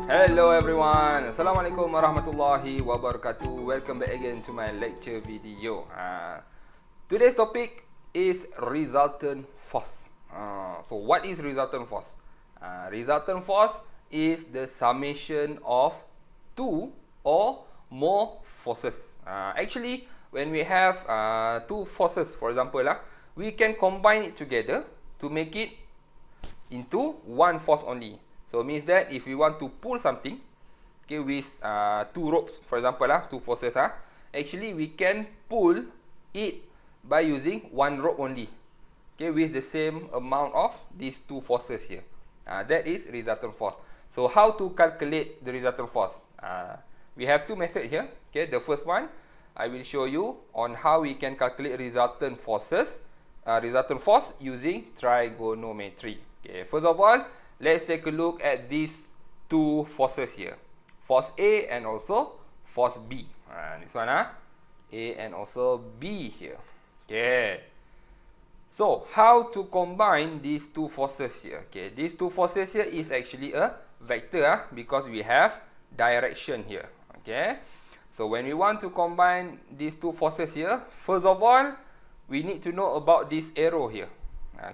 Hello everyone, Assalamualaikum warahmatullahi wabarakatuh. Welcome back again to my lecture video. Today's topic is resultant force. So what is resultant force? Resultant force is the summation of two or more forces. Actually, when we have two forces, for example, we can combine it together to make it into one force only. So it means that if we want to pull something, okay, with two ropes, for example, two forces, actually we can pull it by using one rope only, okay, with the same amount of these two forces here. That is resultant force. So how to calculate the resultant force? We have two methods here. Okay, the first one I will show you on how we can calculate resultant forces, resultant force using trigonometry. Okay, first of all, let's take a look at these two forces here. Force A and also force B. This one, A and also B here. Okay. So, how to combine these two forces here? Okay, these two forces here is actually a vector because we have direction here. Okay. So, when we want to combine these two forces here, first of all, we need to know about this arrow here.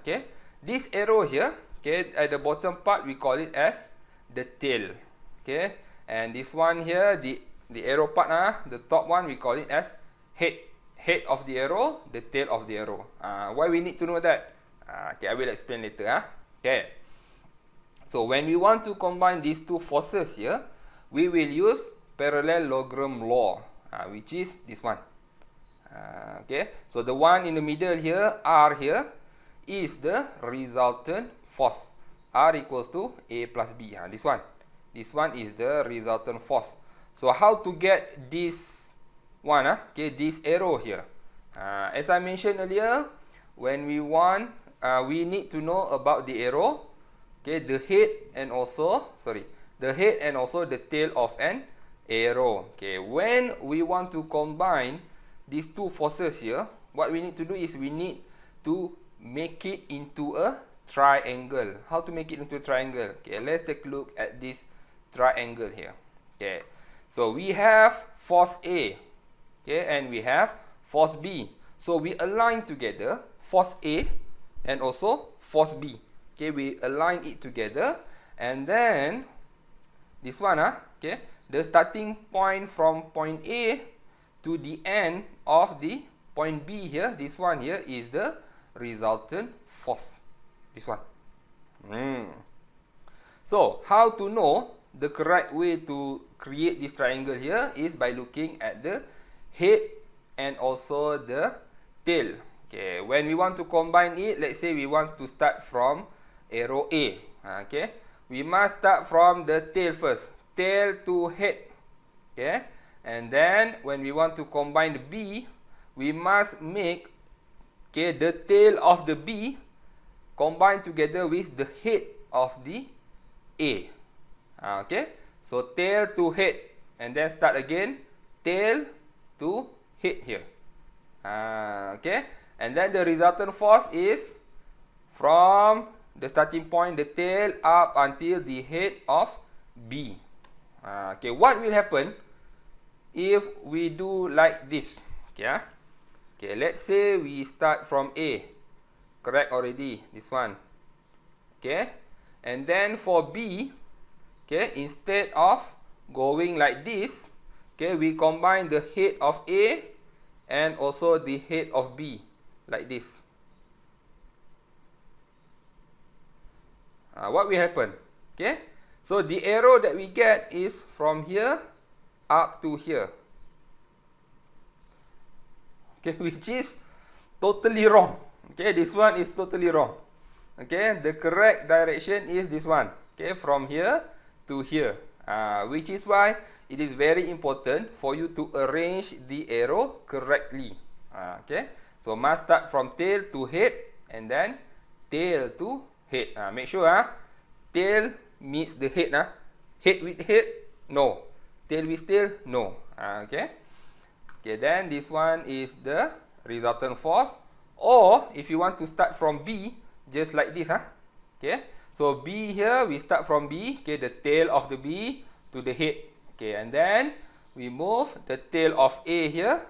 Okay. This arrow here, okay, at the bottom part we call it as the tail. Okay, and this one here, the arrow part, the top one we call it as head of the arrow, the tail of the arrow. Why we need to know that? Okay, I will explain later. Okay, so when we want to combine these two forces here, we will use parallelogram law, which is this one. Okay, so the one in the middle here, R here, is the resultant force. R equals to A plus B. This one. This one is the resultant force. So how to get this one? Okay, this arrow here. As I mentioned earlier, when we want, we need to know about the arrow. Okay, the head and also the tail of an arrow. Okay, when we want to combine these two forces here, what we need to do is we need to make it into a triangle. How to make it into a triangle? Okay, let's take a look at this triangle here. Okay, so we have force A, okay, and we have force B. So we align together force A and also force B. Okay, we align it together, and then this one, okay, the starting point from point A to the end of the point B here, this one here is the resultant force. This one. So, how to know the correct way to create this triangle here is by looking at the head and also the tail. Okay, when we want to combine it, let's say we want to start from arrow A. Okay, we must start from the tail first. Tail to head. Okay, and then when we want to combine the B, we must make, okay, the tail of the B combine together with the head of the A. Okay, so tail to head, and then start again, tail to head here. Okay, and then the resultant force is from the starting point, the tail, up until the head of B. Okay, what will happen if we do like this? Okay, okay, let's say we start from A. Correct already, this one. Okay, and then for B, okay, instead of going like this, okay, we combine the head of A and also the head of B like this. What will happen? Okay, so the arrow that we get is from here up to here. Okay, which is totally wrong. Okay, this one is totally wrong. Okay, the correct direction is this one. Okay, from here to here. Which is why it is very important for you to arrange the arrow correctly. Okay, so must start from tail to head and then tail to head. Make sure tail meets the head. Head with head, no. Tail with tail, no. Okay. Okay, then this one is the resultant force. Or if you want to start from B, just like this, okay, So B here, we start from B, okay, the tail of the B to the head. Okay, and then we move the tail of A here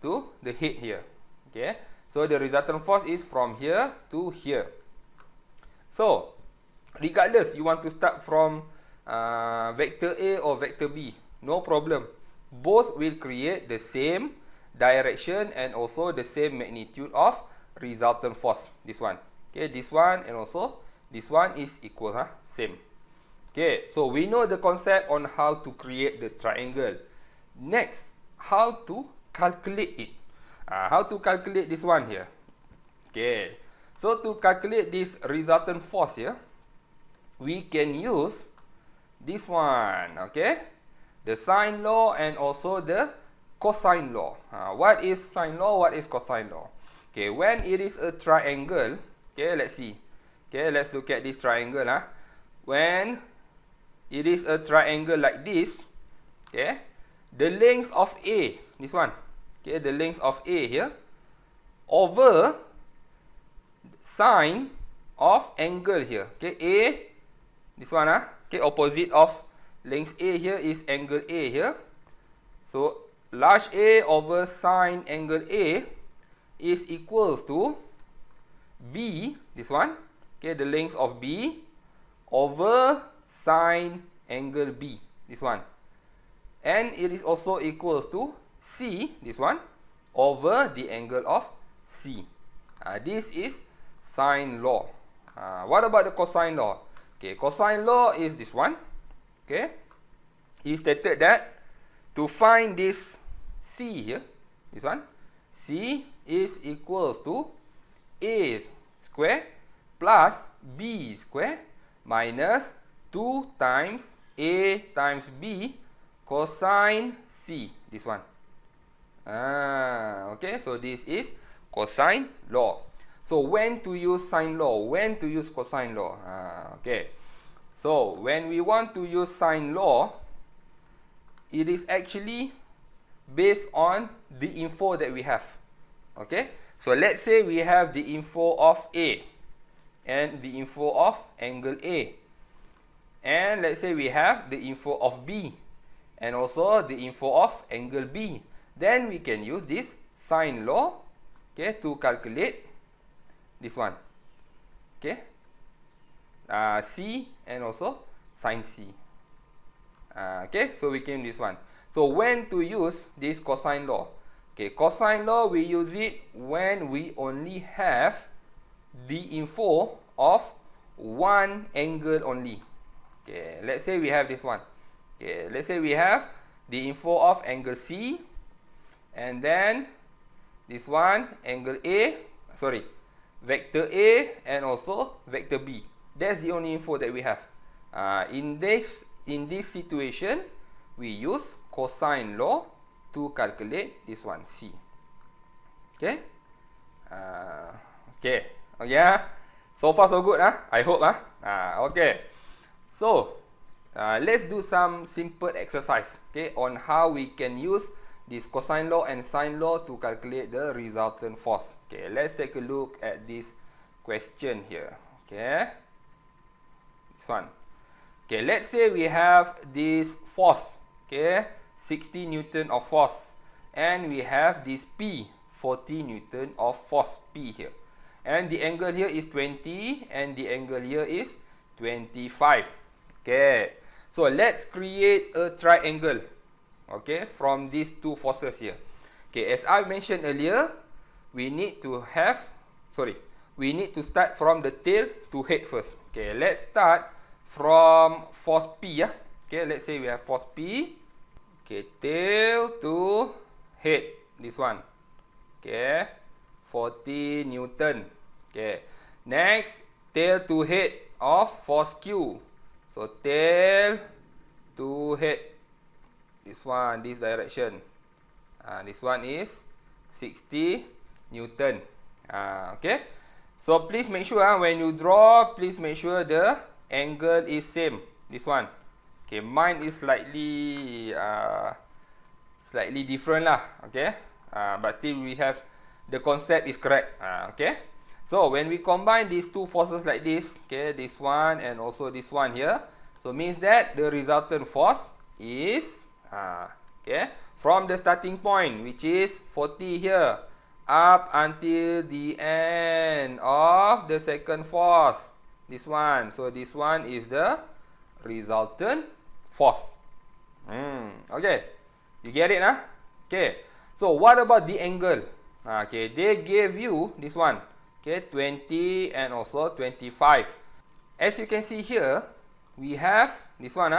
to the head here. Okay, so the resultant force is from here to here. So, regardless you want to start from vector A or vector B, no problem. Both will create the same direction and also the same magnitude of resultant force. This one. Okay, this one and also this one is equal, same. Okay, so we know the concept on how to create the triangle. Next, how to calculate it. How to calculate this one here. Okay, so to calculate this resultant force here, we can use this one, okay? The sine law and also the cosine law. What is sine law? What is cosine law? Okay, when it is a triangle, okay, let's see. Okay, let's look at this triangle. When it is a triangle like this, okay, the length of A, this one, okay, the length of A here, over sine of angle here. Okay, A, this one, okay, opposite of length A here is angle A here. So, large A over sine angle A is equals to B, this one, okay, the length of B over sine angle B, this one. And it is also equals to C, this one, over the angle of C. This is sine law. What about the cosine law? Okay, cosine law is this one. Okay, it stated that to find this C here, this one, C is equals to A square plus B square minus 2 times A times B cosine C, this one. Okay, so this is cosine law. So when to use sine law, when to use cosine law? Okay, so when we want to use sine law, it is actually based on the info that we have. Okay, so let's say we have the info of A and the info of angle A, and let's say we have the info of B and also the info of angle B. Then we can use this sine law, okay, to calculate this one. Okay, C and also sine C. Okay, so we can use this one. So when to use this cosine law? Okay, cosine law we use it when we only have the info of one angle only. Okay, let's say we have this one. Okay, let's say we have the info of angle C, and then this one angle A, sorry, vector A and also vector B. That's the only info that we have. In this situation, we use cosine law to calculate this one, C. Okay? Okay. Yeah. So far so good, I hope, okay. So, let's do some simple exercise, okay, on how we can use this cosine law and sine law to calculate the resultant force. Okay, let's take a look at this question here. Okay, this one. Okay, let's say we have this force, okay, 60 Newton of force, and we have this P, 40 Newton of force P here, and the angle here is 20 and the angle here is 25. Okay, so let's create a triangle, okay, from these two forces here. Okay, as I mentioned earlier, we need to start from the tail to head first. Okay, let's start from force P. Okay, let's say we have force P. Okay, tail to head, this one. Okay, 40 Newton. Okay, next, tail to head of force Q. So tail to head, this one, this direction. This one is 60 Newton. Okay, so please make sure when you draw, please make sure the angle is same. This one. Okay, mine is slightly different lah. Okay, but still we have the concept is correct. Okay, So when we combine these two forces like this, okay, this one and also this one here, so means that the resultant force is okay, from the starting point, which is 40 here, up until the end of the second force, this one. So this one is the resultant force. Okay, you get it, huh? Okay, so what about the angle? Okay, they gave you this one, okay, 20 and also 25. As you can see here, we have this one,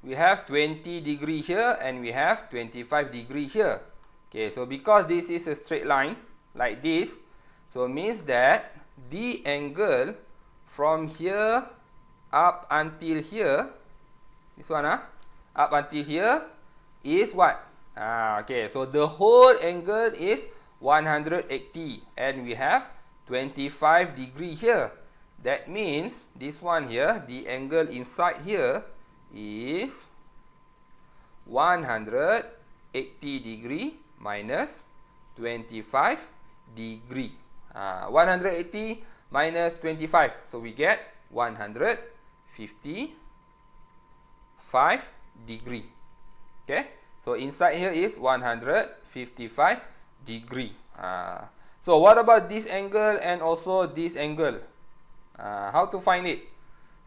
we have 20 degree here and we have 25 degree here. Okay, so because this is a straight line like this, so means that the angle from here up until here, this one, up until here is what? Okay, so the whole angle is 180 and we have 25 degree here. That means this one here, the angle inside here is 180 degree minus 25 degree. 180 minus 25, so we get 155 degree. Okay, so inside here is 155 degree. So what about this angle and also this angle? How to find it?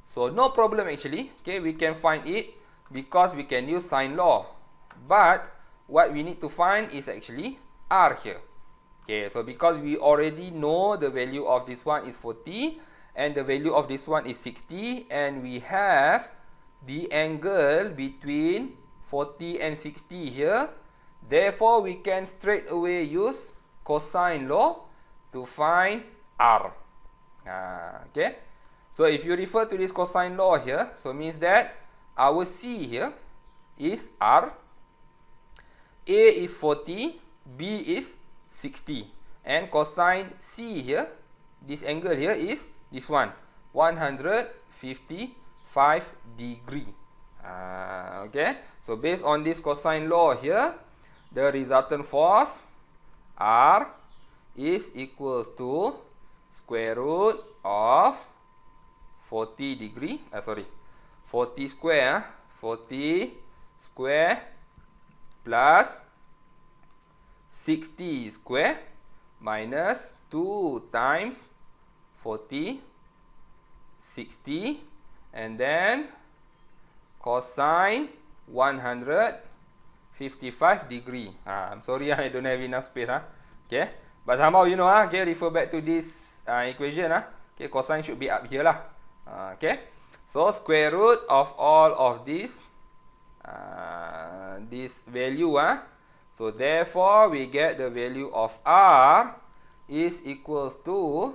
So no problem actually. Okay, we can find it because we can use sine law. But what we need to find is actually r here. Okay, so because we already know the value of this one is 40 and the value of this one is 60, and we have the angle between 40 and 60 here. Therefore, we can straight away use cosine law to find r. Okay, so if you refer to this cosine law here, so means that our C here is r, A is 40, B is 60, and cosine C here, this angle here is this one, 155 degree. Okay, so based on this cosine law here, the resultant force R is equals to square root of 40 degree, 40 square, 40 square plus 60 square minus 2 times 40, 60, and then cosine 155 degree. I'm sorry, I don't have enough space. Okay, but somehow you know, okay, refer back to this equation. Okay, cosine should be up here lah. Okay, so square root of all of this value. So therefore, we get the value of R is equals to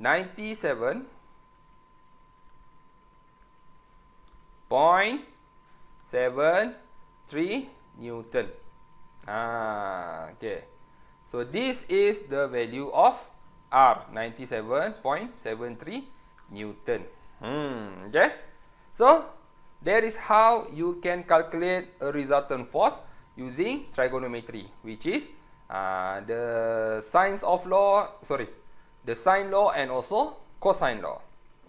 97.73 Newton. Okay, so this is the value of R, 97.73 Newton. Okay, so that is how you can calculate a resultant force using trigonometry, which is the sine law and also cosine law.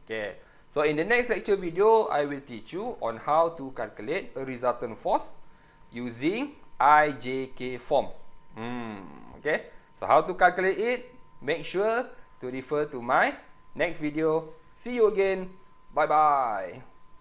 Okay, so in the next lecture video, I will teach you on how to calculate a resultant force using IJK form. Okay, so how to calculate it? Make sure to refer to my next video. See you again. Bye bye.